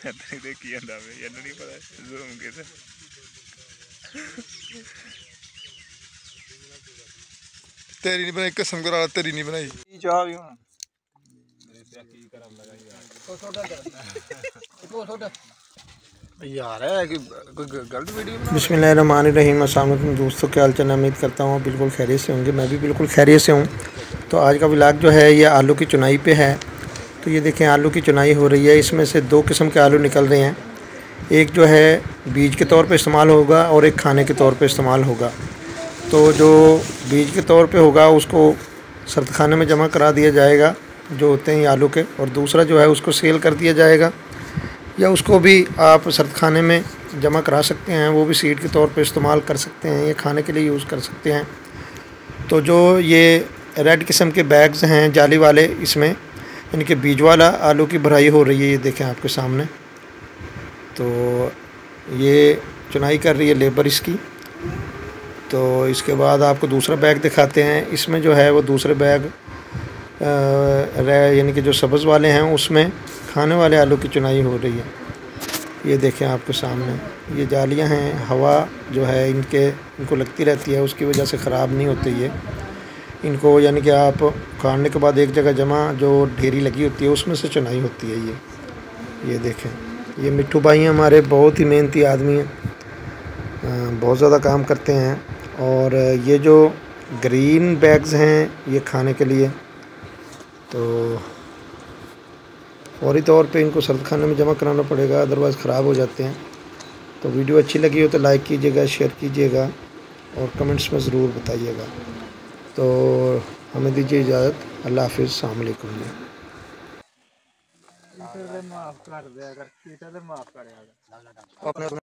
देखी जाता है यार नहीं पता जूम कैसे तेरी नहीं बनाई कसम करा तेरी नहीं बनाई चाह भी यार है कि कोई गलत वीडियो बना। बिस्मिल्लाहिर्रहमानिर्रहीम। अस्सलाम वालेकुम दोस्तों, क्या हाल चाल। उम्मीद करता हूँ बिल्कुल खैरियत से होंगे। मैं भी बिल्कुल खैरियत से हूँ। तो आज का व्लॉग जो है ये आलू की चुनाई पे है। तो ये देखें आलू की चुनाई हो रही है। इसमें से दो किस्म के आलू निकल रहे हैं। एक जो है बीज के तौर पे इस्तेमाल होगा और एक खाने के तौर पे इस्तेमाल होगा। तो जो बीज के तौर पे होगा उसको सर्द खाने में जमा करा दिया जाएगा जो होते हैं आलू के, और दूसरा जो है उसको सेल कर दिया जाएगा या उसको भी आप सर्द खाने में जमा करा सकते हैं। वो भी सीड के तौर पे इस्तेमाल कर सकते हैं, ये खाने के लिए यूज़ कर सकते हैं। तो जो ये रेड किस्म के बैग्स हैं जाली वाले, इसमें इनके बीज वाला आलू की भराई हो रही है। ये देखें आपके सामने। तो ये चुनाई कर रही है लेबर इसकी। तो इसके बाद आपको दूसरा बैग दिखाते हैं। इसमें जो है वो दूसरे बैग यानी कि जो सब्ज़ वाले हैं उसमें खाने वाले आलू की चुनाई हो रही है। ये देखें आपके सामने, ये जालियां हैं, हवा जो है इनको लगती रहती है, उसकी वजह से ख़राब नहीं होती ये इनको। यानी कि आप काटने के बाद एक जगह जमा जो ढेरी लगी होती है उसमें से चुनाई होती है ये देखें। ये मिट्ठू भाई हैं हमारे, बहुत ही मेहनती आदमी हैं, बहुत ज़्यादा काम करते हैं। और ये जो ग्रीन बैग्स हैं ये खाने के लिए, तो फौरी तौर पे इनको सर्द खाने में जमा कराना पड़ेगा, अदरवाइज़ ख़राब हो जाते हैं। तो वीडियो अच्छी लगी हो तो लाइक कीजिएगा, शेयर कीजिएगा और कमेंट्स में ज़रूर बताइएगा। तो हमें दीजिए इजाज़त। अल्लाह हाफ़िज़, अस्सलाम वालेकुम। माफ कर दे अगर माफ कर